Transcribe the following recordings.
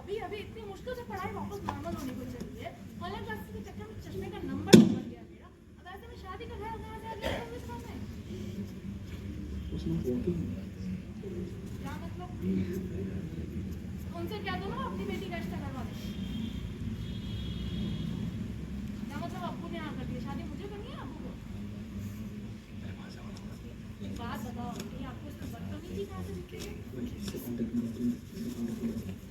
अभी अभी इतनी मुश्किल से पढ़ाई वापस नॉर्मल होने को चाहिए। ऑनलाइन क्लासेस के चक्कर में चश्मे का नंबर बढ़ गया मेरा। अब ऐसे में शादी का घर कहाँ से आ गया इस समय? क्या मतलब? उनसे क्या दो ना अपनी बेटी का रिश्ता करवा दे। क्या मतलब अब्बू ने हाँ कर दिया? शादी मुझे करनी है अब्बू को? बात बताओ कि आपको इसमें बदतमीजी कहाँ से दिखती है?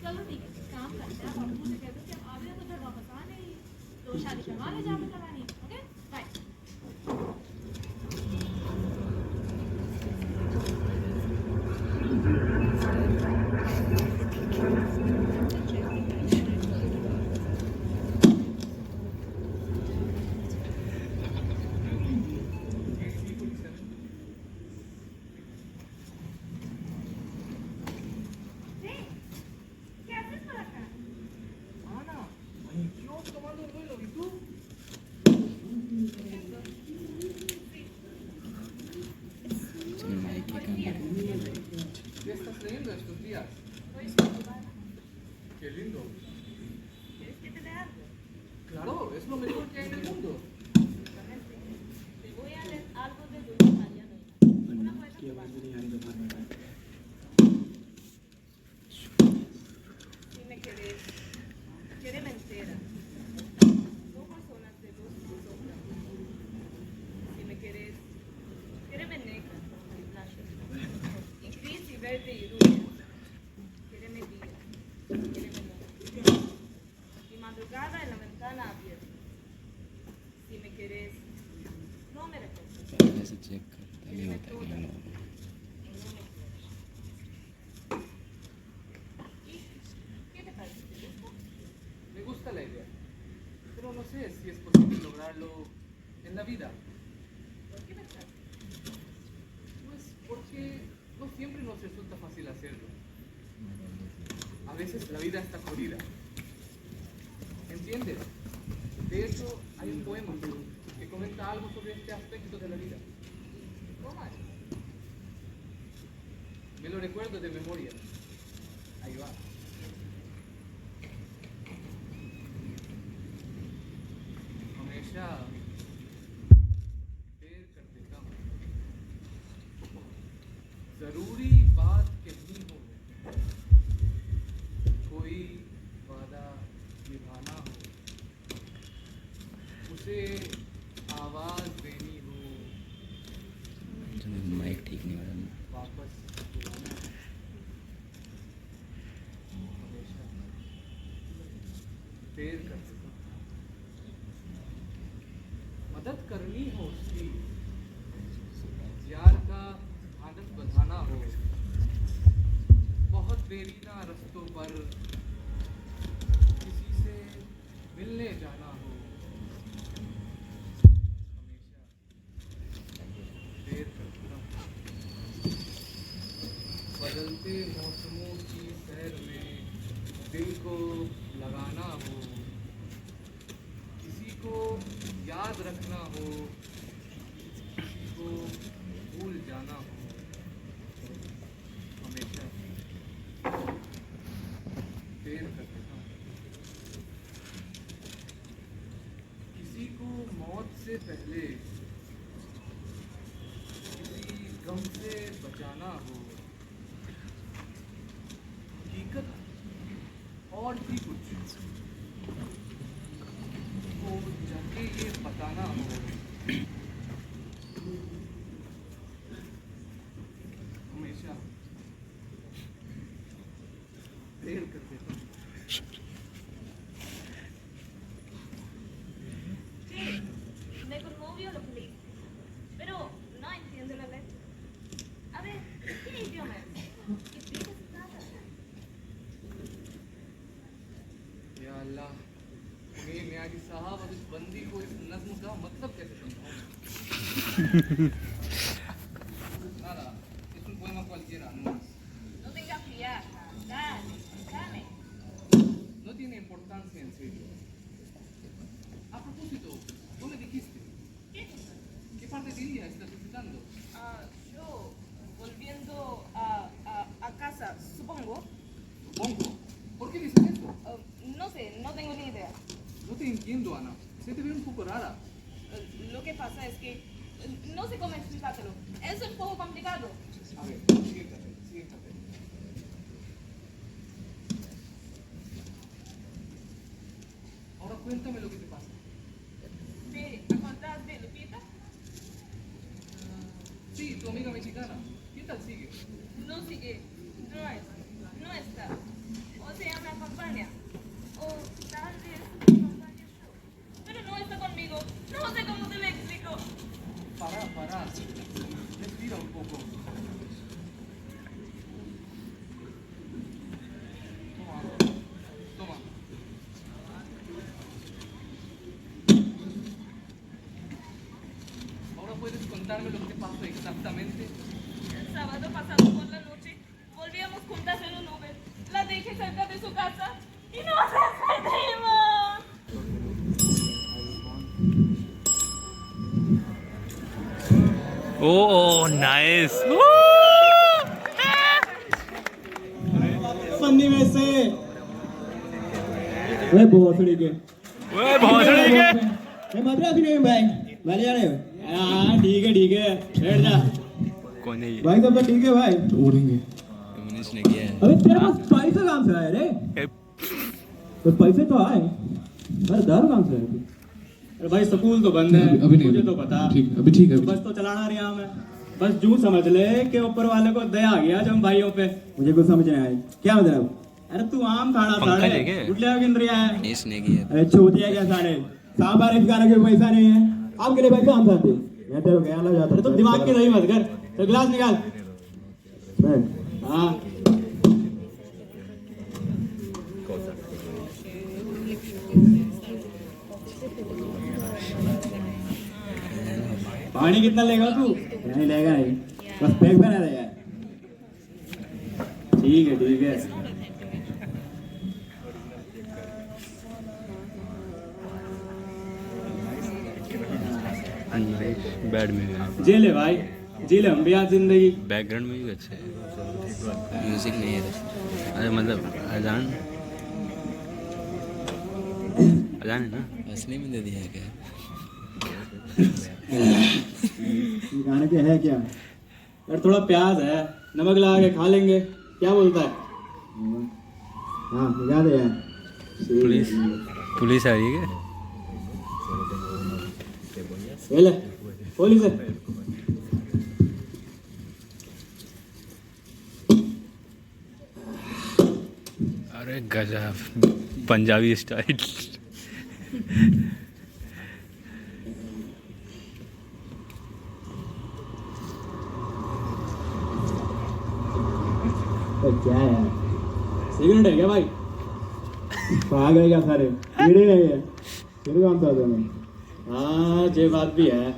चलो ठीक है, काम करते हैं। अब्बू से कहते हैं कि अब आविदा तो घर वापस आ नहीं, तो शादी करवा ले जहाँ पे करवानी है। Okay bye. ¿Qué estás leyendo estos días? Qué lindo. ¿Quieres que te dé algo? Claro, es lo mejor que hay en el mundo. Te voy a leer algo de Luis María Neira. Una poeta cubana. Si me querés, quéreme entera. No personas de luz y sombra. Si me querés, quéreme negra, en blushes, en gris y verde y rubia. Quéreme día, quéreme noche. Mi madrugada en la ventana abierta. Si me querés, no me recuerdes. पहले से check करता नहीं होता कि हम लोग Y no me quieres. ¿Y qué te parece? ¿Te gusta? Me gusta la idea, pero no sé si es posible lograrlo en la vida. ¿Por qué me traes? Pues porque no siempre nos resulta fácil hacerlo. A veces la vida está jodida. ¿Entiendes? De hecho, hay un poema que comenta algo sobre este aspecto de la vida. ¿Cómo es? Me lo recuerdo de memoria. Ahí va. हमेशा देर कर देता हूँ। जरूरी बात कहनी हो, कोई वादा निभाना हो, उसे आवाज देनी हो, माइक ठीक नहीं हो रहा। वापस बुलाना हो। हमेशा देर कर देता हूँ। मदद करनी हो उसकी, यार का आदत बधाना हो, बहुत बेरीना रस्तों पर किसी से मिलने जाना हो, हमेशा देर करता हूँ। बदलते मौसमों की सैर में दिल को लगाना हो, किसी को याद रखना हो, किसी को भूल जाना हो, हमेशा देर कर देता हूँ। किसी को मौत से पहले किसी गम से बचाना हो, हकीकत और भी कुछ को जाके ये बताना हो, साहब अब इस बंदी को इस नज्म का मतलब कैसे समझाऊं? Nada, es un poema cualquiera, no más. No tengas fiaca. Dale, dame. No tiene importancia en serio. A propósito, tú me dijiste, ¿Qué? ¿qué parte de día estás visitando? Yo, volviendo a casa, supongo. Supongo. ¿Por qué dices eso? No sé, no tengo ni idea. No te entiendo, Ana. Se te ve un poco rara. Lo que pasa es que no sé cómo explicártelo. Es un poco complicado. A ver, siéntate, siéntate. Ahora cuéntame lo que te pasa. ¿Te acordás de Lupita? Sí, tu amiga mexicana. ¿Qué tal sigue? No sigue, no está. O sea, me acompaña. O tal vez me acompañe yo. Pero no está conmigo. No sé cómo te lo explico. Pará. Respira un poco. Toma agua. Toma. Ahora puedes contarme lo que pasó exactamente. El sábado pasado por la noche volvíamos juntas en un Uber. La dejé cerca de su casa y nos despedimos. Oh, nice. फन्नी में से वे भोसड़ी के ओए भोसड़ी के ये मद्रासी नहीं भाई वाले जा रहे हो हाँ ठीक है बैठ जा कौन है ये? भाई सब तो ठीक है भाई उड़ेंगे मनीष ने किया है। अबे तेरे पास पैसे कहाँ से आए रे तो पैसे तो आए पर दारू कहाँ से आए थे? अरे भाई स्कूल तो बंद है अभी नहीं, मुझे तो पता ठीक, अभी ठीक है, तो बस तो चलाना रहा मैं बस जू समझ ले कि ऊपर वाले को दया आ गया जब भाइयों पे मुझे कुछ समझ नहीं आया क्या मतलब अरे तू आम खाना पंखा साढ़े लेके? गुटलिया गिन रहा है मनीष ने किया है। अरे छोटी है क्या साढ़े सांबार खाने के पैसा नहीं है आपके लिए पैसा हम खाते मैं तेरे को कहना जाता है तो दिमाग की नहीं मत कर तो गिलास निकाल हाँ पानी कितना लेगा तू नहीं लेगा नहीं बस पैक बना दे यार ठीक है बैड में भी है। जी ले भाई जी ले हम भी आज जिंदगी बैकग्राउंड में भी अच्छा है। म्यूजिक नहीं है। अरे मतलब अजान है ना असली में दे दिया है क्या? गाने के है क्या यार थोड़ा प्याज है नमक लगा के खा लेंगे क्या बोलता है हाँ निकाल दे यार पुलिस आ रही है क्या? ये ले पुलिस है अरे गजब पंजाबी स्टाइल। क्या है यार सिगरेट है क्या भाई भाग गए क्या सारे कीड़े नहीं है फिर कौन सा तुम्हें हाँ ये बात भी है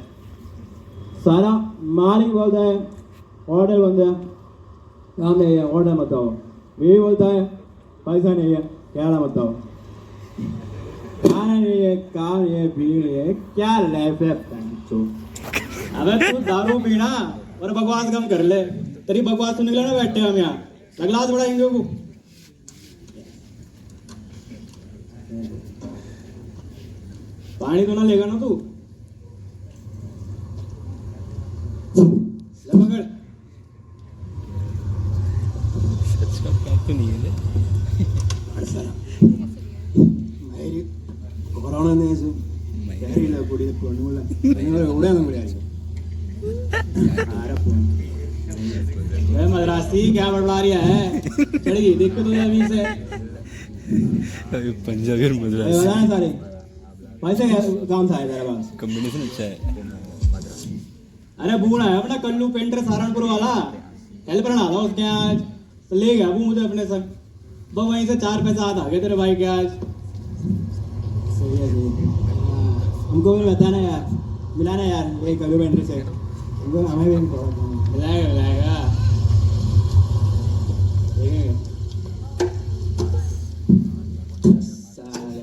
सारा मालिक बोलता है ऑर्डर बन गया काम नहीं है ऑर्डर मत आओ भी बोलता है पैसा नहीं है क्या मत आओ खाना नहीं है काम नहीं है भीड़ है क्या लाइफ है अबे तू दारू पीना और बकवास कम कर ले तेरी बकवास सुनने के लिए ना बैठे हम यहाँ गिलास बढ़ाएंगे को पानी तो ना लेगा ना तू ले पकड़ सच का बात तो नहीं है मेरी कोरोना ने सो मेरी ला कुड़ी कोणूला मेरे उड़ा में मुड़े आई आरा फोन ए मद्रासी क्या बड़बड़ा रही है चढ़ी देख तो अभी से अभी पंजाबी और ए मद्रासी बता ना सारे पैसे काम था तेरे पास कॉम्बिनेशन अच्छा है। अरे बूढ़ा है अपना कल्लू पेंटर सहारनपुर वाला हेल्पर ना था उसके आज तो ले गया वो मुझे अपने संग बस वहीं से 4 पैसा हाथ आ गए तेरे भाई के आज सही है उनको भी बताना यार, मिलाना यार एक कलू बेंड्री से, उनको हमें भी मिलाएगा मिलाएगा, देखेंगे साले।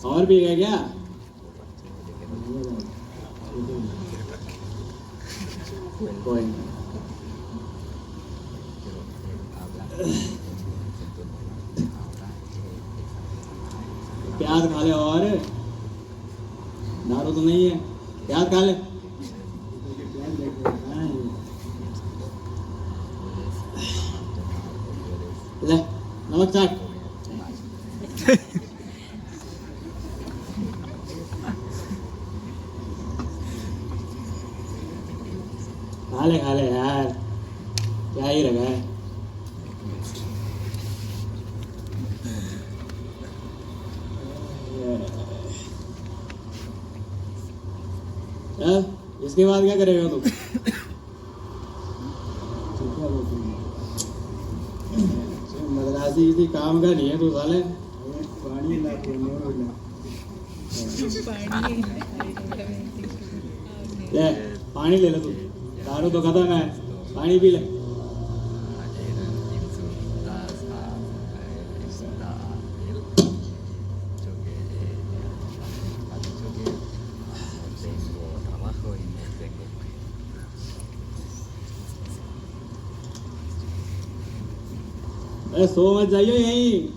और भी है क्या? कोई नहीं। प्याज खा ले और दारू तो नहीं है, प्याज खा ले। ले नमक चाट। खा ले यार, क्या ही रखा है। इसके बाद क्या करेगा तू? मदरासी किसी काम का नहीं है तू साले। पानी ले, पानी ले ले तू, दारू तो खत्म है, पानी पी ले। सो मत जाइयो यहीं।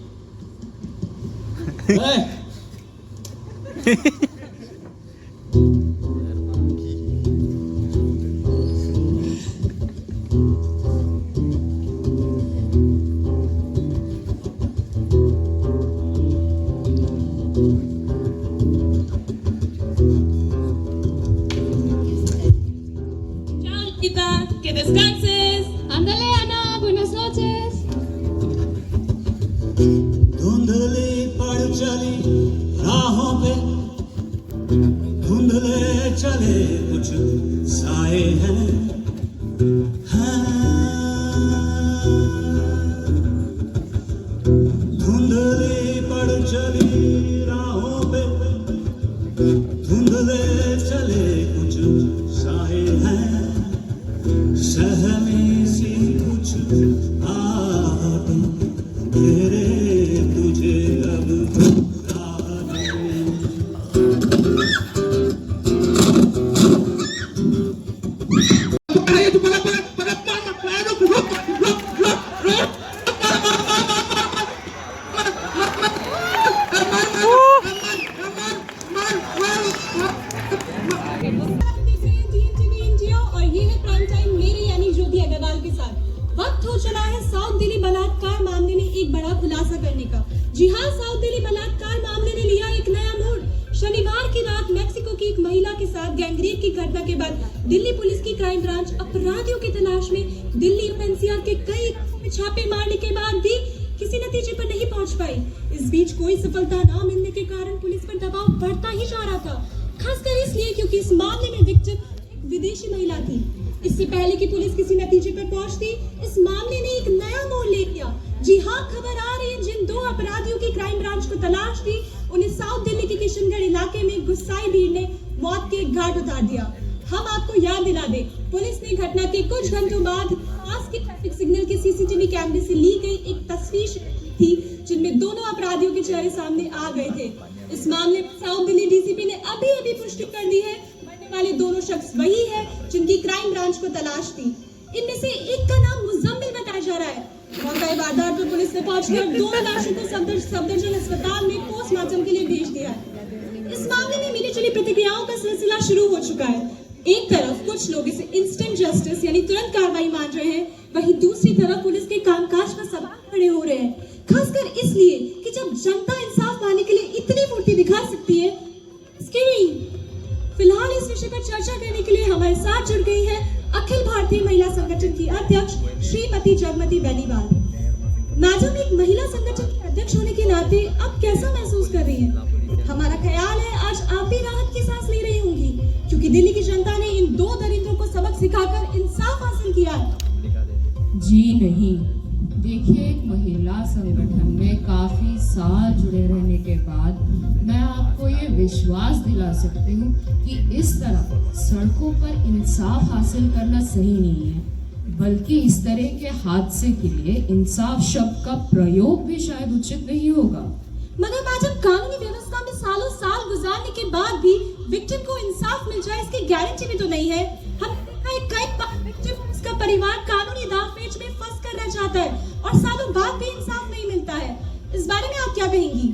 Que descanses. Ándale, Ana, buenas noches. धुंधली पड़ चली राहों पे, धुंधले चले कुछ साए हैं, धुंधली पड़ चली राहों पे, धुंधले चले कुछ साए हैं, सहमी सी कुछ आहटें तेरे तुझे अब और ये है प्राइम टाइम मेरे यानी ज्योति अग्रवाल के साथ। वक्त हो चला है साउथ दिल्ली बलात्कार मामले में एक बड़ा खुलासा करने का। जी हाँ, साउथ दिल्ली बलात्कार मामले ने लिया एक नया मोड़। शनिवार की रात मैक्सिको की एक महिला के साथ गैंगरेप की घटना के बाद दिल्ली पुलिस की क्राइम ब्रांच अपराधियों की तलाश में दिल्ली एनसीआर के कई छापे मारने के बाद भी किसी नतीजे पर नहीं पहुंच पाई। इस बीच कोई सफलता न मिलने के कारण पुलिस पर दबाव बढ़ता ही जा रहा था, खासकर इसलिए क्योंकि इस मामले में विक्टिम एक विदेशी महिला थी। इससे पहले कि पुलिस किसी नतीजे पर पहुंचती, इस मामले ने एक नया मोड़ ले लिया। जी हाँ, खबर आ रही है जिन दो अपराधियों की क्राइम ब्रांच को तलाश थी, उन्हें साउथ दिल्ली के किशनगढ़ इलाके में गुस्साई भीड़ ने मौत के घाट उतार दिया। हम आपको याद दिला दें, पुलिस ने घटना के कुछ घंटों बाद पास के ट्रैफिक सिग्नल के सीसीटीवी कैमरे से ली गई एक तस्वीर थी जिनमें दोनों अपराधियों के चेहरे सामने आ गए थे। इस मामले में साउथ दिल्ली डीसीपी ने अभी पुष्टि कर दी है, मरने वाले दोनों शख्स वही है जिनकी क्राइम ब्रांच को तलाश थी। इनमें से एक का नाम मुजम्मिल बताया जा रहा है। मौके आधार पर पुलिस ने पहुंचकर दोनों लाशों को सफदरजंग अस्पताल में पोस्टमार्टम के लिए भेज दिया। इस मामले में मिली जुली प्रतिक्रियाओं का सिलसिला शुरू हो चुका है। एक तरफ कुछ लोग इसे इंस्टेंट जस्टिस यानी तुरंत कार्रवाई मान रहे हैं, वहीं दूसरी तरफ पुलिस के कामकाज पर सवाल खड़े हो रहे हैं, खासकर इसलिए कि जब जनता इंसाफ पाने के लिए इतनी फुर्ती दिखा सकती है। फिलहाल इस विषय पर चर्चा करने के लिए हमारे साथ जुड़ गई है अखिल भारतीय महिला संगठन की अध्यक्ष श्रीमती जगमती बेनीवाल। मैडम, एक महिला संगठन के अध्यक्ष होने के नाते आप कैसा महसूस कर रही हैं? हमारा ख्याल है आज आप भी राहत की सांस ले रही होंगी, क्योंकि दिल्ली की जनता ने इन 2 दरिंद्रों को सबक सिखाकर इंसाफ हासिल किया है। जी नहीं, देखिए, एक महिला संगठन में काफी साल जुड़े रहने के बाद मैं आपको ये विश्वास दिला सकती हूँ कि इस तरह सड़कों पर इंसाफ हासिल करना सही नहीं है, बल्कि इस तरह के हादसे के लिए इंसाफ शब्द का प्रयोग भी शायद उचित नहीं होगा। मगर मैडम, कानूनी व्यवस्था में सालों साल गुजारने के बाद भी विक्टिम को इंसाफ मिल जाए, इसकी गारंटी भी तो नहीं है। हम कई बार विक्टिम और उसका परिवार कानूनी दांवपेच में फंस कर रह जाता है और सालों बाद भी इंसाफ नहीं मिलता है। इस बारे में आप क्या कहेंगी?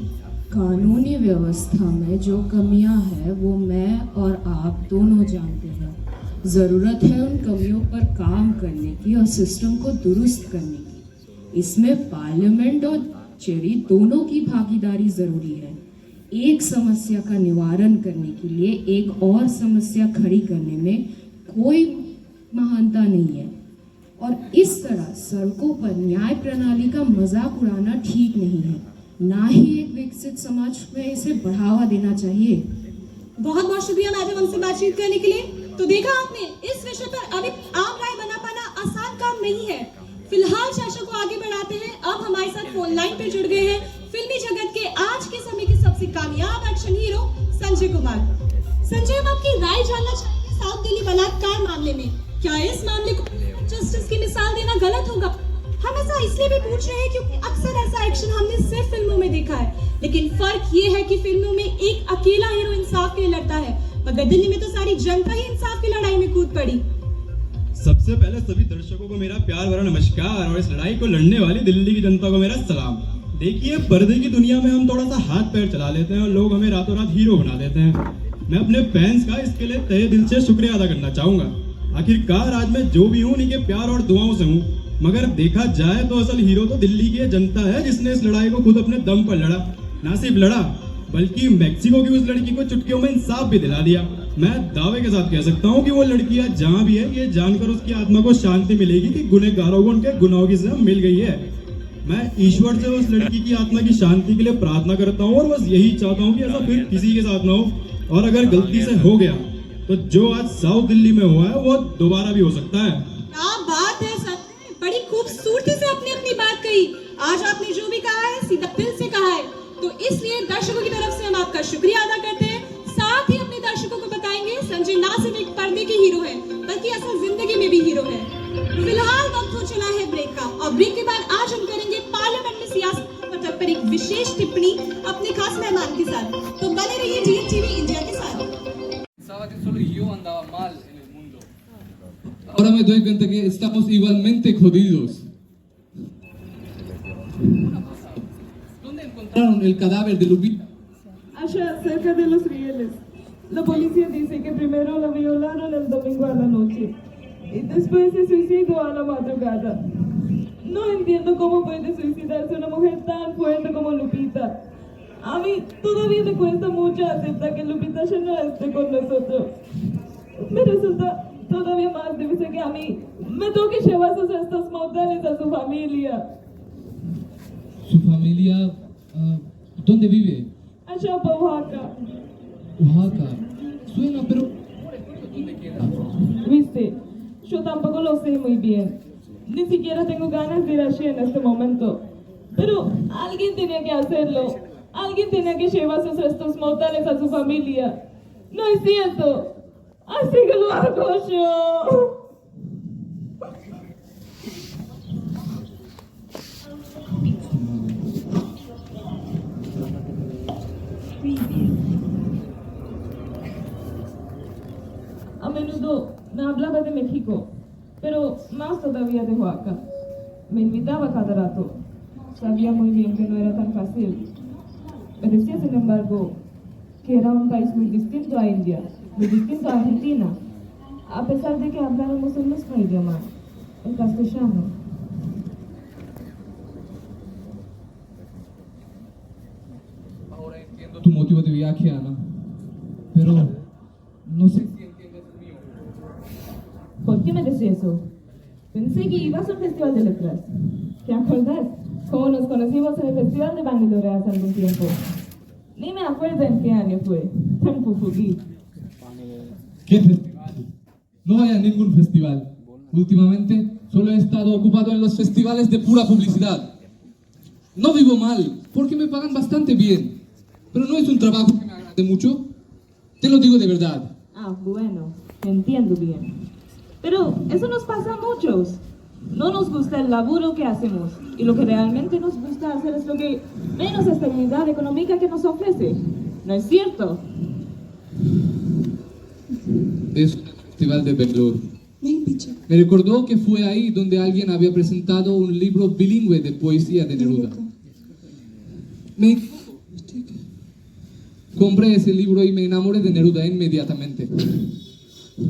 कानूनी व्यवस्था में जो कमियां हैं वो मैं और आप दोनों जानते हैं। ज़रूरत है उन कमियों पर काम करने की और सिस्टम को दुरुस्त करने की। इसमें पार्लियामेंट और जुडिशरी दोनों की भागीदारी ज़रूरी है। एक समस्या का निवारण करने के लिए एक और समस्या खड़ी करने में कोई महानता नहीं है, और इस तरह सड़कों पर न्याय प्रणाली का मजाक उड़ाना ठीक नहीं है। ना ही एक विकसित समाज में इसे बढ़ावा देना चाहिए। बहुत बहुत शुक्रिया मैडम हमसे बातचीत करने के लिए। तो देखा आपने, इस विषय पर अभी आम राय बना पाना आसान काम नहीं है। फिलहाल चर्चा को आगे बढ़ाते हैं। अब हमारे साथ फोन लाइन पर जुड़ गए हैं फिल्मी जगत के आज के समय के सबसे कामयाब एक्शन हीरो संजय कुमार। संजय, हम आपकी राय जानना चाहते हैं साउथ दिल्ली बलात्कार मामले में। क्या इस मामले को जस्टिस की मिसाल देना गलत होगा? हम ऐसा इसलिए भी पूछ रहे हैं क्योंकि अक्सर ऐसा एक्शन हमने सिर्फ फिल्मों में देखा है, लेकिन फर्क ये है कि फिल्मों में एक अकेला हीरो इंसाफ के लिए लड़ता है, मगर दिल्ली में तो सारी जनता ही इंसाफ की लड़ाई में कूद पड़ी। सबसे पहले सभी दर्शकों को मेरा प्यार भरा नमस्कार, और इस लड़ाई को लड़ने वाली दिल्ली की जनता को मेरा सलाम। देखिए, पर्दे की दुनिया में हम थोड़ा सा हाथ पैर चला लेते हैं और लोग हमें रातों रात हीरो बना देते हैं। मैं अपने फैंस का इसके लिए तहे दिल से शुक्रिया अदा करना चाहूंगा। आखिरकार आज मैं जो भी हूँ उन्हीं के प्यार और दुआओं से हूँ, मगर देखा जाए तो असल हीरो तो दिल्ली की जनता है, जिसने इस लड़ाई को खुद अपने दम पर लड़ा। ना सिर्फ लड़ा, बल्कि मैक्सिको की उस लड़की को चुटकियों में इंसाफ भी दिला दिया। मैं दावे के साथ कह सकता हूँ कि वो लड़की आज जहाँ भी है, ये जानकर उसकी आत्मा को शांति मिलेगी कि गुनहगारों को उनके गुनाहों की सजा मिल गई है। मैं ईश्वर से उस लड़की की आत्मा की शांति के लिए प्रार्थना करता हूँ, और बस यही चाहता हूँ कि ऐसा फिर किसी के साथ ना हो, और अगर गलती से हो गया तो जो आज साउथ दिल्ली में हुआ है वो दोबारा भी हो सकता है। क्या बात है सर, बड़ी खूबसूरती से आपने अपनी बात कही। आज आपने जो भी कहा है सीधा दिल से कहा है, तो इसलिए दर्शकों की तरफ से हम आपका शुक्रिया अदा करते हैं। साथ ही अपने दर्शकों को बताएंगे संजय ना सिर्फ एक पर्दे के हीरो है, बल्कि असल जिंदगी में भी हीरो है। फिलहाल वक्त हो चला है ब्रेक का, और ब्रेक के बाद आज हम करेंगे पार्लियामेंट में सियासत पर एक विशेष टिप्पणी अपने खास मेहमान के साथ। तो बने रहिए DNTV इंडिया के साथ। Pensaba que solo yo andaba mal en el mundo. Ahora me doy cuenta que estamos igualmente jodidos. ¿Dónde encontraron? Encontraron el cadáver de Lupita. Allá, cerca de los rieles. La policía dice que primero la violaron el domingo a la noche y después se suicidó a la madrugada. No entiendo cómo puede suicidarse una mujer tan fuerte como Lupita. A mí todavía me cuesta mucho aceptar que Lupita ya no esté con nosotros. Me resulta todavía más difícil que a mí me toque llevar sus restos mortales a su familia. Su familia, ¿dónde vive? Allá por Oaxaca. Oaxaca. Suena, pero... Viste, yo tampoco lo sé muy bien. Ni siquiera tengo ganas de ir allí en este momento. Pero alguien tenía que hacerlo. Alguien tenía que llevar sus restos mortales a su familia. No es cierto. Así que lo hago yo. A menudo me hablaba de México, pero más todavía de Oaxaca. Me invitaba cada rato. Sabía muy bien que no era tan fácil. Me decía, sin embargo, que era un país muy distinto a India, muy distinto a Argentina, a pesar de que habláramos el mismo idioma, el castellano. Ahora entiendo Tu motivo de viaje, Ana. Pero no sé. si entiendes el mío. ¿Por qué me decís eso? Pensé que ibas al Festival de Letras. ¿Te acordás? como nos conocimos en el Festival de Bangalore hace algún tiempo. Ni me acuerdo en qué año fue. Tiempo fugí. ¿Qué festival? No hay a ningún festival. Últimamente solo he estado ocupado en los festivales de pura publicidad. No vivo mal, porque me pagan bastante bien. Pero no es un trabajo que me agrade mucho. Te lo digo de verdad. Ah, bueno, entiendo bien. Pero eso nos pasa a muchos. No nos gusta el laburo que hacemos. Y lo que realmente nos gusta hacer es lo que menos estabilidad económica que nos ofrece. ¿No es cierto? Es un festival de Bangalore. Me recordó que fue ahí donde alguien había presentado un libro bilingüe de poesía de Neruda. Compré ese libro y me enamoré de Neruda inmediatamente.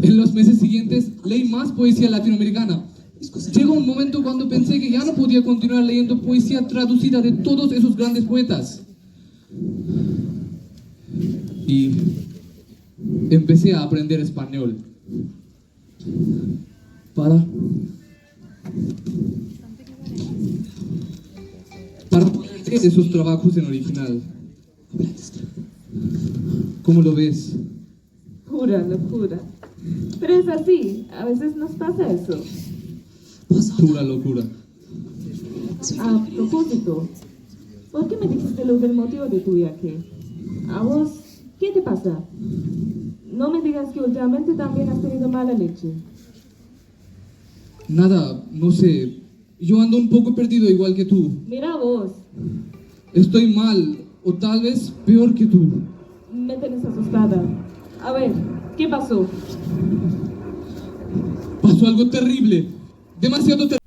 En los meses siguientes leí más poesía latinoamericana. Llegó un momento cuando pensé que ya no podía continuar leyendo poesía traducida de todos esos grandes poetas. Y empecé a aprender español. Para poder leer esos trabajos en original. ¿Cómo lo ves? Pura locura. Pero es así, a veces nos pasa eso. Pura locura. A propósito, ¿por qué me dijiste lo del motivo de tu viaje? ¿A vos qué te pasa? No me digas que últimamente también has tenido mala leche. Nada, no sé. Yo ando un poco perdido igual que tú. Mira vos, Estoy mal, o tal vez peor que tú. me tenés asustada. A ver, ¿qué pasó? Pasó algo terrible. Demasiado terrible.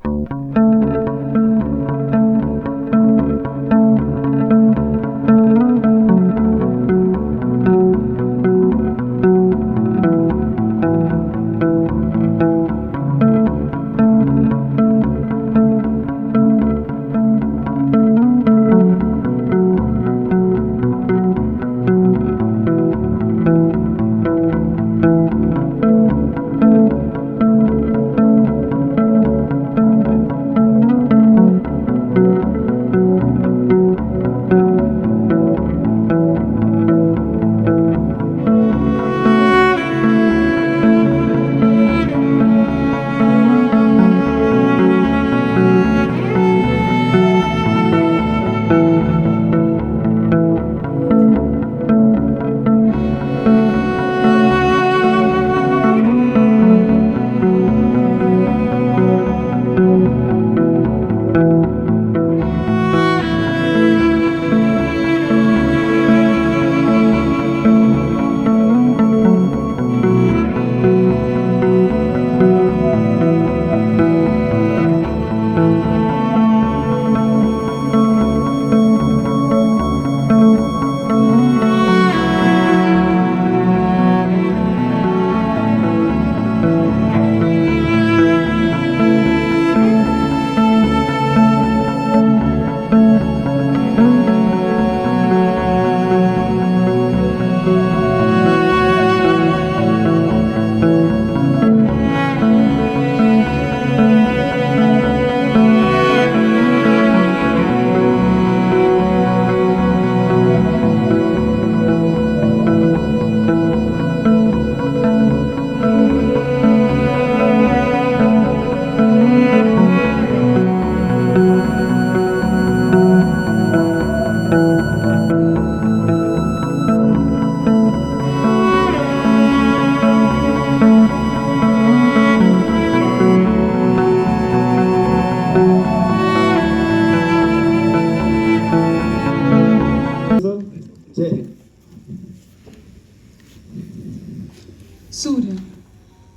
Surya,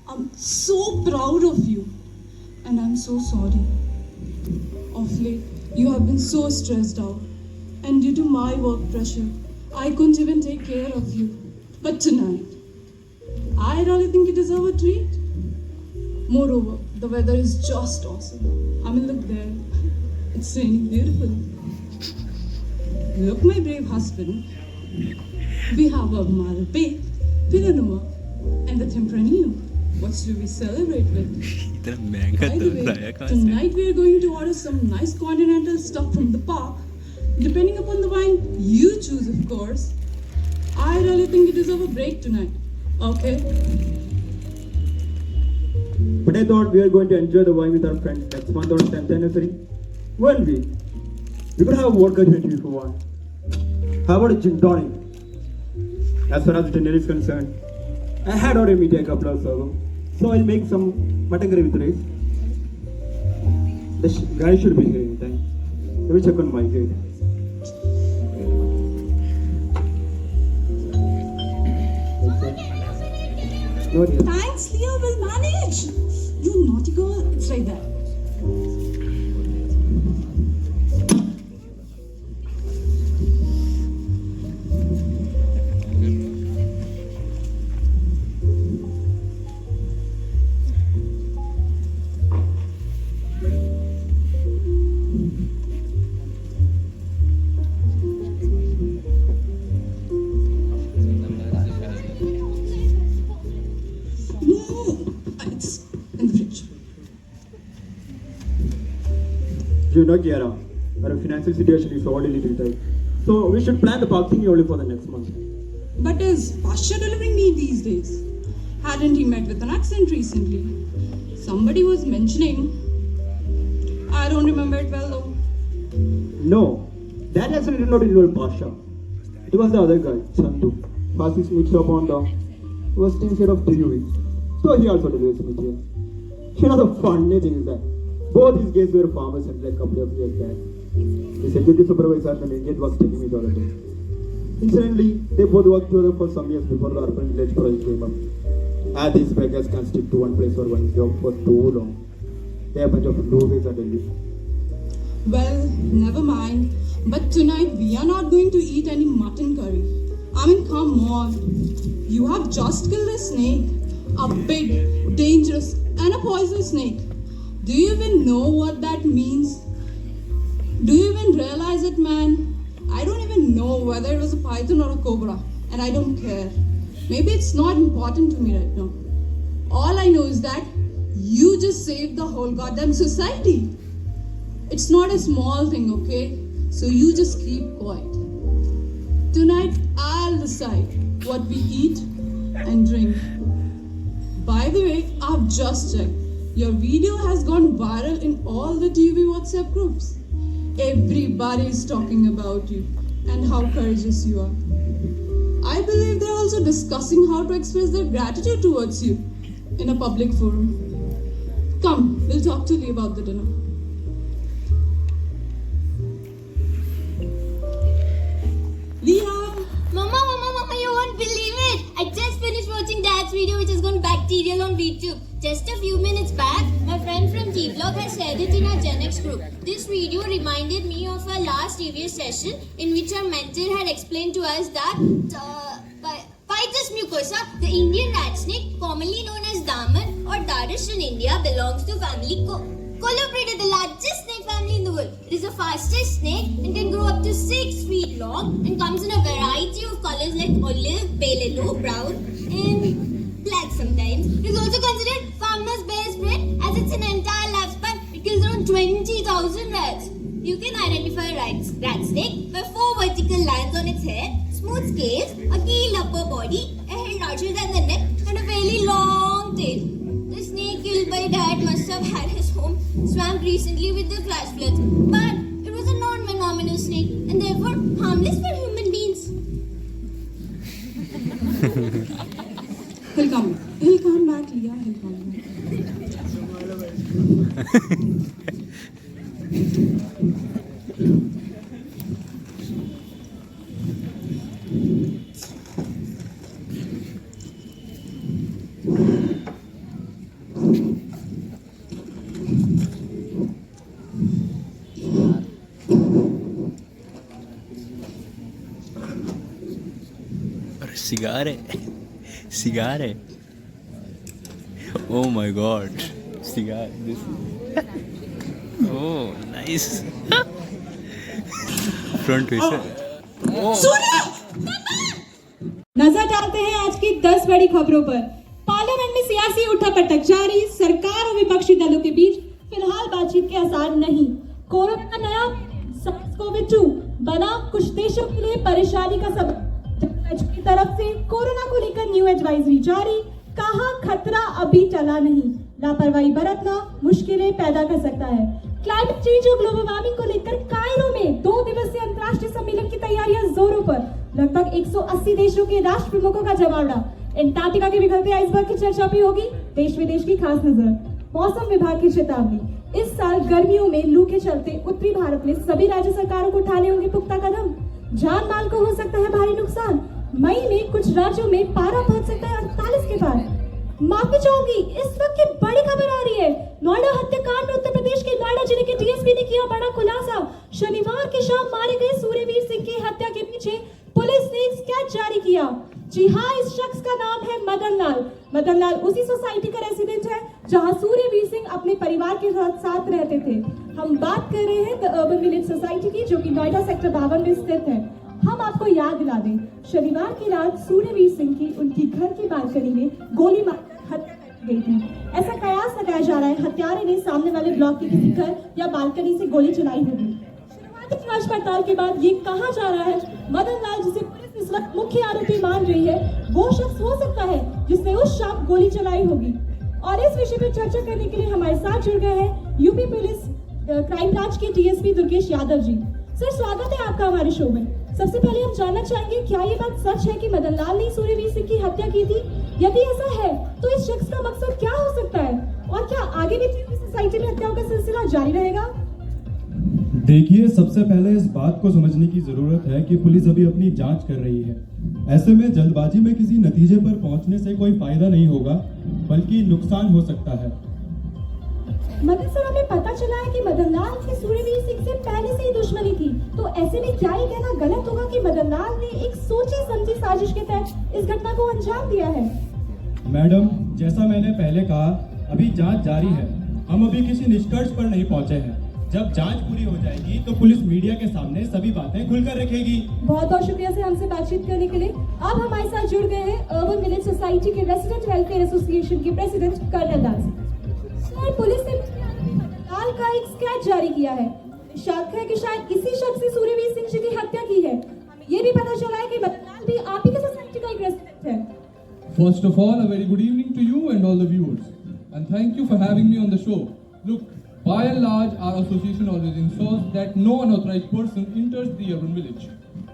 I'm so proud of you, and I'm so sorry. Of late, you have been so stressed out, and due to my work pressure, I couldn't even take care of you. But tonight, I really think you deserve a treat. Moreover, the weather is just awesome. I mean, look there. It's raining beautifully. Look, my brave husband. We have a Malpe, Villanova, and the Tempranillo. What should we celebrate with? इतना महंगा By तो the लाया way, कहाँ से? tonight we are going to order some nice continental stuff from the park. Depending upon the wine you choose, of course. I really think you deserve a break tonight. Okay? But I thought we were going to enjoy the wine with our friends next month on 10th anniversary. Weren't we? We could have vodka 20 if you want. How about a gin tonic? As far as dinner is concerned, I had ordered meat a couple hours ago, so I'll make some mutton curry with rice. The guy should be here in time. Let me check on my gate. No, dear. Thanks, Leah. We'll manage. You naughty girl. It's like that. It's in the fridge. You know, Kiara, our financial situation is already little tight. So we should plan the parking only for the next month. But is Pasha delivering me these days? Hadn't he met with an accident recently? Somebody was mentioning. I don't remember it well though. No, that accident did not involve Pasha. It was the other guy, Chandu. Passes meet shop on the western side of TUV. So he also delivers meat here. You know, the funny thing is that both these guys were farmers until a couple of years back. The security supervisor and the Indian was telling me the other day. Incidentally, they both worked together for some years before the urban village project came up. And these beggars can't stick to one place or one job for too long. They're a bunch of losers at least. Well, never mind. But tonight we are not going to eat any mutton curry. I mean, come on. You have just killed a snake. A big, dangerous, and a poisonous snake. Do you even know what that means? Do you even realize it, man? I don't even know whether it was a python or a cobra. And I don't care. Maybe it's not important to me right now. All I know is that you just saved the whole goddamn society. It's not a small thing, okay? So you just keep quiet. Tonight, I'll decide what we eat and drink. By the way, I've just checked. Your video has gone viral in all the TV WhatsApp groups. Everybody is talking about you and how courageous you are. I believe they're also discussing how to express their gratitude towards you in a public forum. Come, we'll talk to Lee about the dinner. Leah! Mama, you won't believe it! I just finished watching Dad's video which has gone bacterial on YouTube. Just a few minutes back, my friend from T-Vlog has shared it in our Gen X group. This video reminded me of our last EVS session in which our mentor had explained to us that Phytis mucosa, the Indian rat snake, commonly known as Daman or Darish in India, belongs to family Colubridae, the largest snake family in the world. It is the fastest snake and can grow up to 6 feet long and comes in a variety of colors like olive, pale yellow, brown and black sometimes. It is also considered farmer's best friend as it's an entire lifespan. It kills around 20,000 rats. You can identify a rat snake by 4 vertical lines on its head, smooth scales, a keel upper body, a head larger than the neck and a fairly long tail. The snake killed by Dad must have had his home swamped recently with the flash floods, but it was a non-venomous snake and therefore harmless for human beings. He'll come back. He'll come back, Leah. He'll come Cigare. Oh my god. Cigar. This. Oh, nice. Front face. नजर डालते हैं आज की 10 बड़ी खबरों पर। Parliament में सियासी उठापटक जारी, सरकार और विपक्षी दलों के बीच फिलहाल बातचीत के आसार नहीं। कोरोना का नया SARS-CoV-2 बना कुछ देशों के लिए परेशानी का सबब। की तरफ से कोरोना को लेकर न्यू एडवाइजरी जारी, कहा खतरा अभी टला नहीं, लापरवाही बरतना मुश्किलें पैदा कर सकता है। क्लाइमेट चेंज और ग्लोबल वार्मिंग को लेकर कायरो में 2 दिवसीय अंतर्राष्ट्रीय सम्मेलन की तैयारियां जोरों पर। लगभग 180 देशों के राष्ट्र प्रमुखों का जमावड़ा। एंटार्क्टिका के पिघलते आइसबर्ग की चर्चा भी होगी, देश विदेश की खास नजर। मौसम विभाग की चेतावनी, इस साल गर्मियों में लू के चलते उत्तरी भारत में सभी राज्य सरकारों को उठाने होंगे पुख्ता कदम। जान माल को हो सकता है भारी नुकसान। मई में कुछ राज्यों में पारा पहुंच सकता है 48 के पार। माफी चाहूंगी, इस वक्त की बड़ी खबर आ रही है। नोएडा हत्याकांड में उत्तर प्रदेश के नोएडा जिले के डीएसपी ने किया बड़ा खुलासा। शनिवार की शाम मारे गए सूर्यवीर सिंह की हत्या के पीछे पुलिस ने एक स्केच जारी किया। जी हाँ, इस शख्स का नाम है मदन लाल। मदन लाल उसी सोसाइटी का रेसिडेंट है जहां सूर्यवीर सिंह अपने परिवार के साथ रहते थे। हम बात कर रहे हैं द अर्बन विलेज सोसाइटी की, जो कि नोएडा सेक्टर 52 में स्थित है। हम आपको याद दिला दें, शनिवार की रात सूर्यवीर सिंह की उनकी घर की बालकनी में गोली मारकर हत्या कर दी गई थी। ऐसा कयास लगाया जा रहा है हत्यारे ने सामने वाले ब्लॉक के किसी घर या बालकनी से गोली चलाई होगी। शुरुआती जांच पड़ताल के बाद ये कहा जा रहा है मदन लाल, जिसे पुलिस इस वक्त मुख्य आरोपी मान रही है, वो शख्स हो सकता है जिसने उस शाम गोली चलाई होगी। और इस विषय पर चर्चा करने के लिए हमारे साथ जुड़ गए हैं यूपी पुलिस क्राइम ब्रांच के डीएसपी दुर्गेश यादव जी। सर, स्वागत है आपका हमारे शो में। सबसे पहले हम जानना चाहेंगे, क्या ये बात सच है कि मदन लाल ने सूर्यवीर सिंह की हत्या की थी? यदि ऐसा है तो इस शख्स का मकसद क्या हो सकता है, और क्या आगे भी सोसाइटी में हत्याओं का सिलसिला जारी रहेगा? देखिए, सबसे पहले इस बात को समझने की जरूरत है कि पुलिस अभी अपनी जांच कर रही है। ऐसे में जल्दबाजी में किसी नतीजे पर पहुंचने से कोई फायदा नहीं होगा, बल्कि नुकसान हो सकता है। मगर सर, हमें पता चला है कि मदन लाल की सूर्यवीर सिंह से पहले से ही दुश्मनी थी, तो ऐसे में क्या ये कहना गलत होगा कि मदन लाल ने एक सोची समझी साजिश के तहत इस घटना को अंजाम दिया है? मैडम, जैसा मैंने पहले कहा, अभी जांच जारी है। हम अभी किसी निष्कर्ष पर नहीं पहुंचे हैं। जब जांच पूरी हो जाएगी तो पुलिस मीडिया के सामने सभी बातें खुलकर रखेगी। बहुत बहुत शुक्रिया सर हमसे बातचीत करने के लिए। अब हमारे साथ जुड़ गए हैं अर्बन विलेज सोसाइटी के रेसिडेंट वेलफेयर एसोसिएशन के प्रेसिडेंट कर्नल दास। सर, पुलिस ने लाल का एक स्केच जारी किया है। शक है कि शायद इसी शख्स ने सूर्यवीर सिंह जी की हत्या की है। हमें ये भी पता चला है कि मदन लाल भी आप ही के सोसाइटी का एक रेसिडेंट है। First of all, a very good evening to you and all the viewers. And thank you for having me on the show. Look, by and large, our association always ensures that no unauthorized person enters the urban village.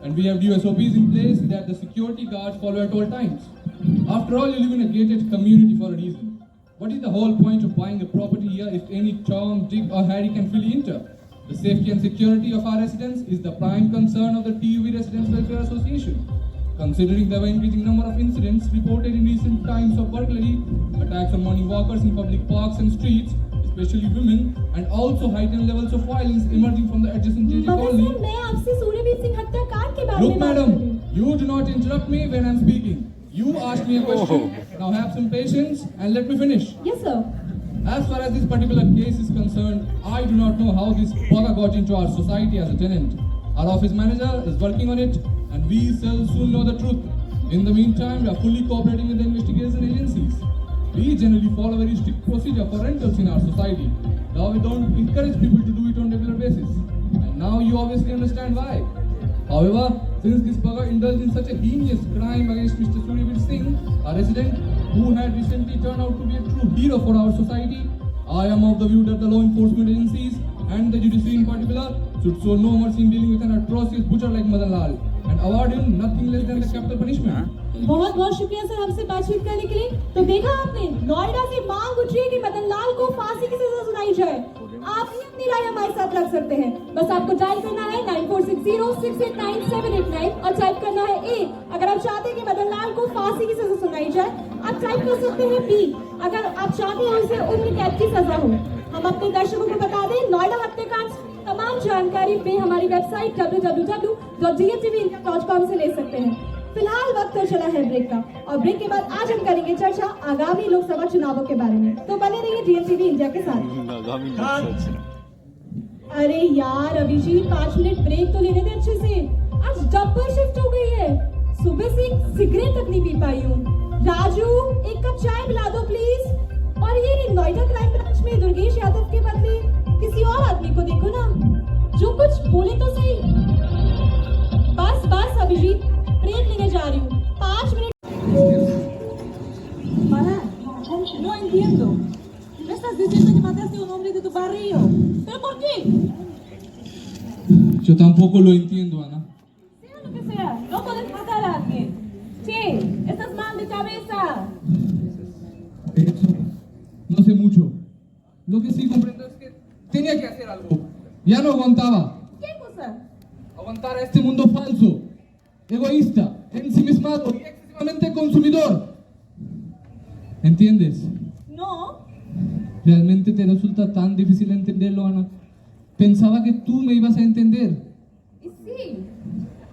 And we have due SOPs in place that the security guards follow at all times. After all, you live in a gated community for a reason. What is the whole point of buying a property here if any Tom, Dick or Harry can freely enter? The safety and security of our residents is the prime concern of the TUV Residents Welfare Association. Considering the ever-increasing number of incidents reported in recent times of burglary, attacks on morning walkers in public parks and streets, especially women, and also heightened levels of violence emerging from the adjacent JJ colony. मगर sir, मैं आपसे सूर्यवीर सिंह हत्याकांड के बारे में Look, madam, you do not interrupt me when I'm speaking. You asked me a question. Now have some patience and let me finish. Yes, sir. As far as this particular case is concerned, I do not know how this bugger got into our society as a tenant. Our office manager is working on it, and we shall soon know the truth. In the meantime, we are fully cooperating with the investigation agencies. We generally follow a very strict procedure for rentals in our society. Now we don't encourage people to do it on a regular basis. And now you obviously understand why. However, since this bugger indulged in such a heinous crime against Mr. Suryaveer Singh, a resident who had recently turned out to be a true hero for our society, I am of the view that the law enforcement agencies and the judiciary in particular should show no mercy in dealing with an atrocious butcher like Madan Lal and award him nothing less than the capital punishment. बहुत बहुत शुक्रिया sir हमसे बातचीत करने के लिए। तो देखा आपने, नोएडा से मांग उठ रही है कि मदन लाल को फांसी की सजा सुनाई जाए। आप भी अपनी राय हमारे साथ रख सकते हैं। बस आपको डायल करना है 9460689789 और टाइप करना है A अगर आप चाहते हैं कि मदन लाल को फांसी की सजा सुनाई जाए। आप टाइप कर सकते हैं B अगर आप चाहते हैं उसे उम्र कैद की सजा हो। हम अपने दर्शकों को बता दें, नोएडा हत्याकांड तमाम जानकारी पे हमारी वेबसाइट www.dftvindia.com से ले सकते हैं। फिलहाल वक्त तो चला है ब्रेक का, और ब्रेक के बाद आज हम करेंगे चर्चा आगामी लोकसभा चुनावों के बारे में। तो बने रहिए DFTV इंडिया के साथ। अरे यार अभिजीत, 5 मिनट ब्रेक तो लेने दे अच्छे से। आज डबल शिफ्ट हो गई है, सुबह से एक सिगरेट तक नहीं पी पाई हूँ। राजू, एक कप चाय पिला दो please. No entiendo. Me estás diciendo que mataste a un hombre de tu barrio. ¿Pero por qué? Yo tampoco lo entiendo, Ana. Sea lo que sea, no puedes matar a alguien. Che, estás mal de cabeza. Eso, no sé mucho. Lo que sí comprendo es que tenía que hacer algo. Ya no aguantaba. ¿Qué cosa? Aguantar a este mundo falso, egoísta, ensimismado y excesivamente consumidor. ¿Entiendes? No. ¿Realmente te resulta tan difícil entenderlo, Ana? Pensaba que tú me ibas a entender. Y sí.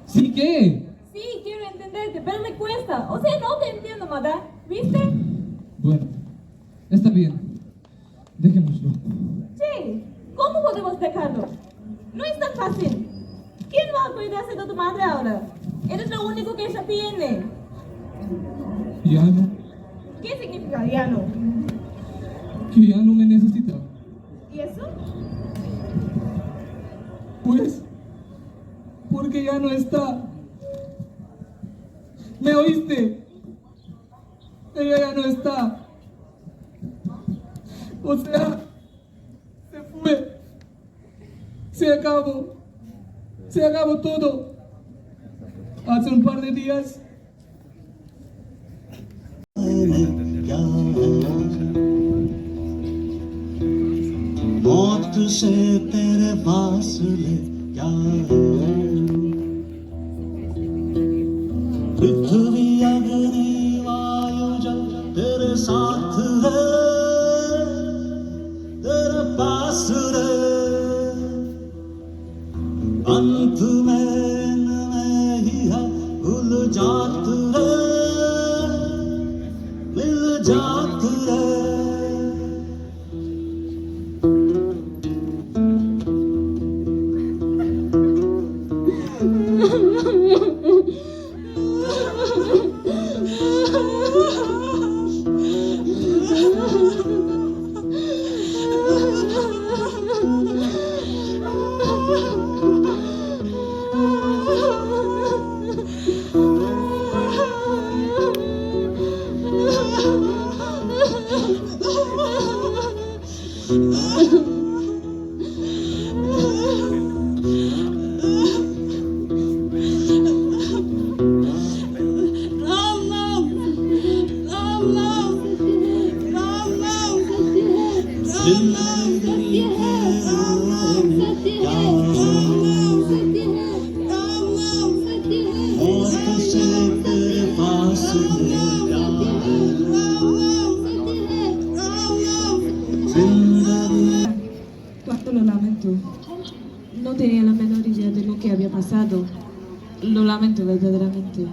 ¿Sí qué? Sí, quiero entenderte, pero me cuesta. O sea, no te entiendo, Mada. ¿Viste? Bueno, está bien. Dejémoslo. Che, ¿cómo podemos dejarlo? No es tan fácil. ¿Quién va a cuidarse de tu madre ahora? Eres lo único que ella tiene. Ya no, ¿Qué significa ya no? que ya no me necesita. ¿Y eso? Pues, porque ya no está. ¿Me oíste? Ella ya no está. O sea, se fue. Se acabó todo. Hace un par de días. मौत से तेरे फासले क्या पृथ्वी अग्नि वायु जल तेरे साथ है तेरे पास रे अंत में ही है भूल जात रे मिल जात रे Tu acto lo lamento. No tenía la menor idea de lo que había pasado. Lo lamento verdaderamente.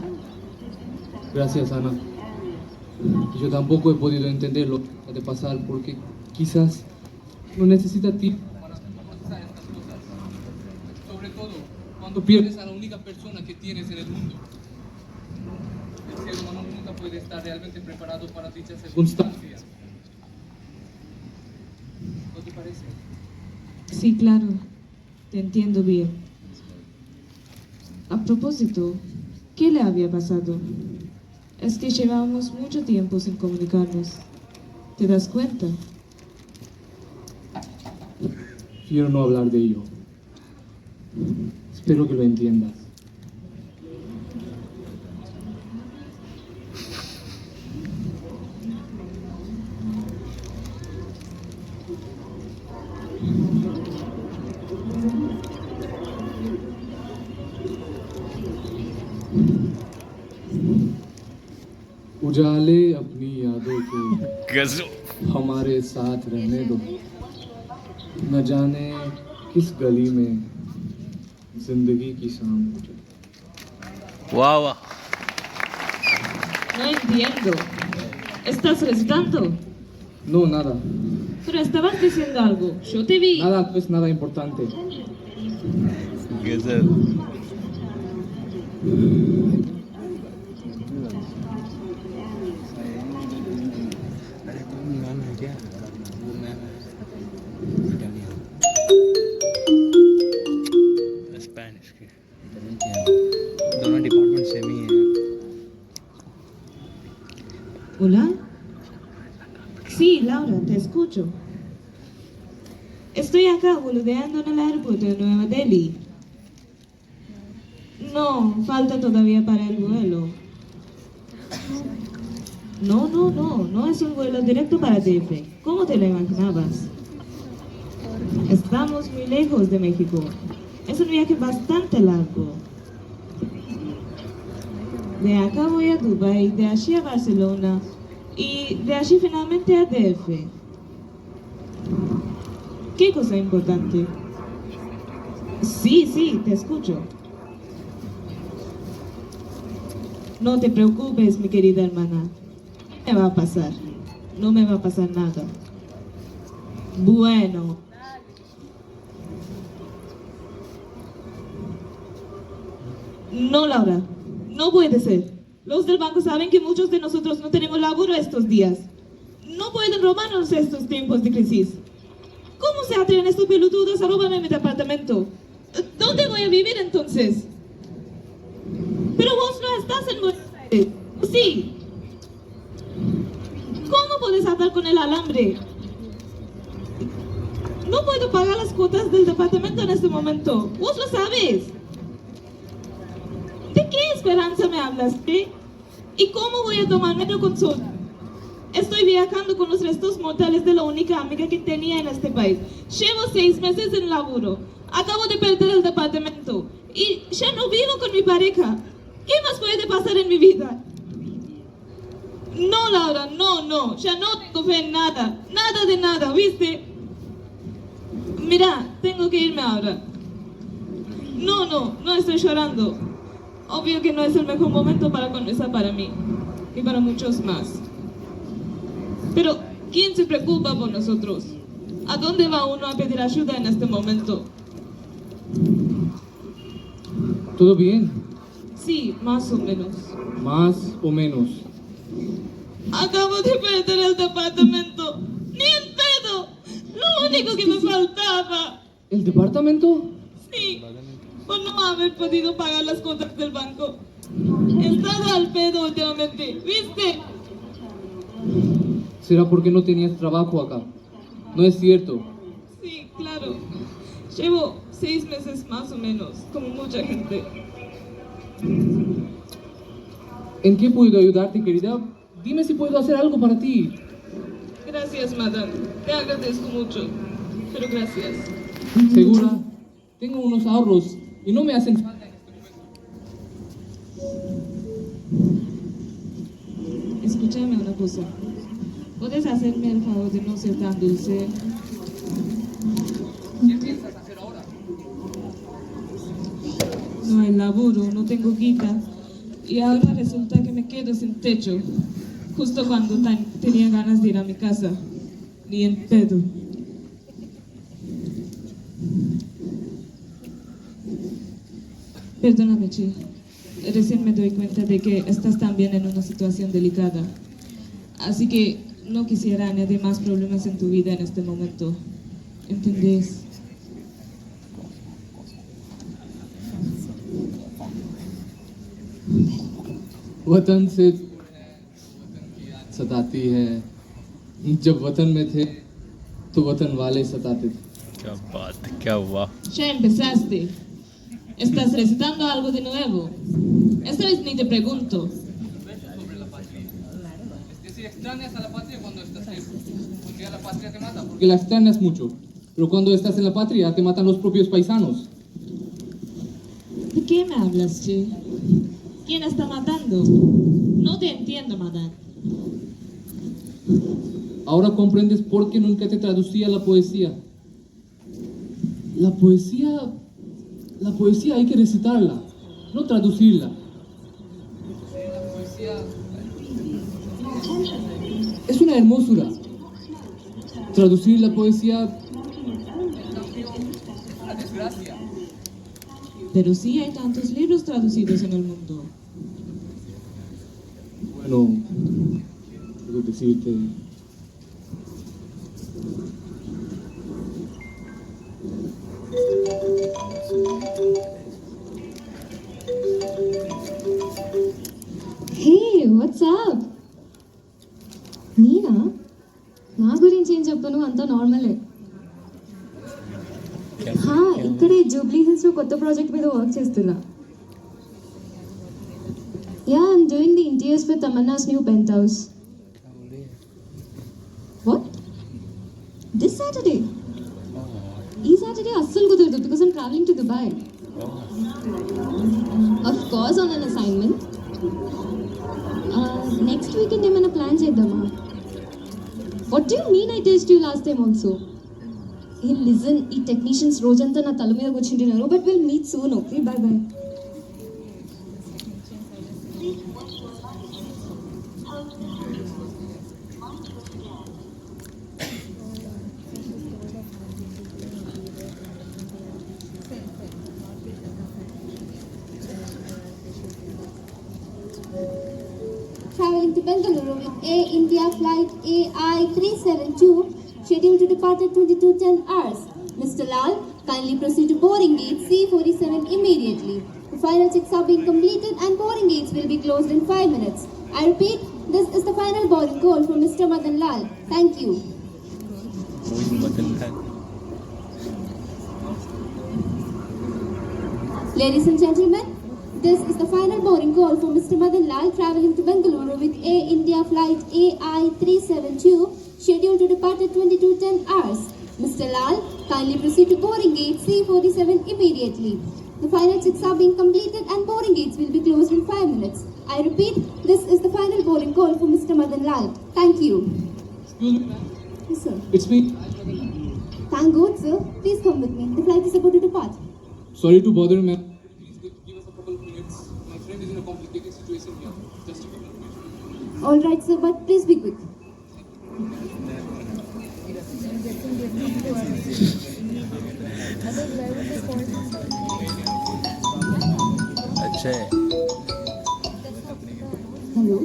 Gracias, Ana. Yo tampoco he podido entender lo que acaba de pasar porque quizás no necesita tiempo para procesar estas cosas. Sobre todo cuando pierdes a la única persona que tienes en el mundo. El ser humano nunca puede estar realmente preparado para dichas circunstancias. ¿No te parece? Sí, claro. Te entiendo bien. A propósito, ¿qué le había pasado? Es que llevábamos mucho tiempo sin comunicarnos. ¿Te das cuenta? Quiero no hablar de ello. Espero que lo entiendas. उजाले अपनी यादों के हमारे साथ रहने दो न जाने किस गली में जिंदगी की शाम हो जाए। वाह वाह No entiendo. ¿Estás recitando? No, nada. Pero estabas diciendo algo. Yo te vi. Nada, no es nada importante. Spanish के दोनों डिपार्टमेंट सेम ही हैं। Hola. Sí, Laura, te escucho. Estoy acá boludeando en el aeropuerto de Nueva Delhi. No, falta todavía para el vuelo. No es un vuelo directo para DF. ¿Cómo te lo imaginabas? Estamos muy lejos de México. Es un viaje bastante largo. De acá voy a Dubái, de allí a Barcelona y de allí finalmente a DF. ¿Qué cosa importante? Sí, te escucho. No te preocupes, mi querida hermana. ¿Qué me va a pasar? No me va a pasar nada. Bueno. No, Laura. No puede ser. Los del banco saben que muchos de nosotros no tenemos laburo estos días. No pueden robarnos estos tiempos de crisis. ¿Cómo se atreven estos pelotudos a robarme mi departamento? ¿Dónde voy a vivir entonces? Pero vos no estás en Buenos Aires. Sí. ¿Cómo puedes atar con el alambre? No puedo pagar las cuotas del departamento en este momento. Vos lo sabes. ¿De qué esperanza me hablas? ¿Y cómo voy a tomármelo con soda? Estoy viajando con los restos mortales de la única amiga que tenía en este país. Llevo 6 meses en laburo. Acabo de perder el departamento. Y ya no vivo con mi pareja. ¿Qué más puede pasar en mi vida? No, Laura, no. Ya no tengo fe en nada. Nada de nada, ¿viste? Mira, tengo que irme ahora. No estoy llorando. Obvio que no es el mejor momento para conversar para mí. Y para muchos más. Pero, ¿quién se preocupa por nosotros? ¿A dónde va uno a pedir ayuda en este momento? ¿Todo bien? Sí, más o menos. Más o menos. Acabo de perder el departamento. ¡Ni en pedo! Lo único que me faltaba. ¿El departamento? Sí, por no haber podido pagar las cuotas del banco. He estado al pedo últimamente, ¿viste? ¿Será porque no tenías trabajo acá? No es cierto. Sí, claro. Llevo 6 meses más o menos, como mucha gente. ¿En qué puedo ayudarte, querida? Dime si puedo hacer algo para ti. Gracias, madame. Te agradezco mucho. Pero gracias. ¿Segura? Tengo unos ahorros y no me hacen falta. Escúchame una cosa. ¿Puedes hacerme el favor de no ser tan dulce? ¿Qué piensas hacer ahora? No hay laburo, no tengo guita. Y ahora resulta que me quedo sin techo. Justo cuando tenía ganas de ir a mi casa. Ni en pedo. Perdóname, Chi. Recién me doy cuenta de que estás también en una situación delicada. Así que no quisiera añadir más problemas en tu vida en este momento. ¿Entendés? वतन से सताती है जब वतन में थे तो वतन वाले सताते थे क्या हुआ Ya empezaste. ¿Estás recitando algo de nuevo? Esta vez ni te pregunto. Si extrañas a la patria cuando estás lejos, porque a la patria te mata, porque la extrañas mucho, pero cuando estás en la patria te matan los propios paisanos. ¿De qué me hablas, Che? ¿Quién está matando? No te entiendo, madame. Ahora comprendes por qué nunca te traducía la poesía. La poesía hay que recitarla, no traducirla. La poesía es una hermosura. Traducir la poesía es una desgracia. Pero sí hay tantos libros traducidos en el mundo. Bueno, puedo decirte. Hey, what's up? Nina, నా గురించి ఏం చెప్తాను, అంతా నార్మలే. ఇక్కడే Jubilee hills లో కొత్త project మీద వర్క్ చేస్తున్నా. Yeah, I'm doing the interiors for Tamanna's new penthouse. What? This Saturday? This Saturday asal kudaradu because I'm traveling to Dubai. Of course on an assignment. Next weekend ఏమైనా plan చేద్దామా? What do you mean I teased you last time also? Hey listen, ఈ technicians రోజంతా నా తల మీద కూర్చుంటున్నారు. But we'll meet soon, okay? Bye bye. Traveling to Bengaluru with Air India flight AI372, scheduled to depart at 22:10 hours. Mr. Lal, kindly proceed to boarding gate C47 immediately. The final checks are being completed and boarding gates will be closed in 5 minutes. I repeat, this is the final boarding call for Mr. Madan Lal. Thank you. Ladies and gentlemen, this is the final boarding call for Mr. Madan Lal traveling to Bengaluru with Air India flight AI372, scheduled to depart at 22:10 hours. Mr. Lal, kindly proceed to boarding gate C47 immediately. The final checks are being completed and boarding gates will be closed in 5 minutes. I repeat, this is the final boarding call for Mr. Madan Lal. Thank you. Excuse me, ma'am. Yes, sir. It's me. Thank God, sir. Please come with me. The flight is about to depart. Sorry to bother you, ma'am. Please give us a couple of minutes. My friend is in a complicated situation here. Just a couple of minutes. All right, sir, but please be quick. अच्छा है. Hello.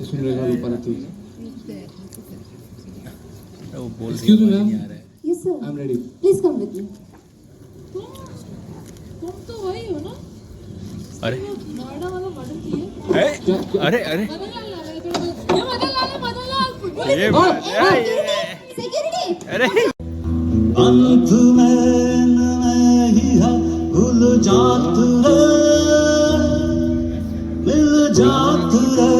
सुन रहेगा वो पाना तू. वो बोल Excuse me, ma'am. Yes, sir. I'm ready. Please come with me. तुम तो वही हो ना? अरे नोएडा वाला मर्डर किए? अरे अरे मदन लाल है, ये मदन लाल है, मदन लाल. ये Security. अरे अंत में न ही है गुल जात रे मिल जात रे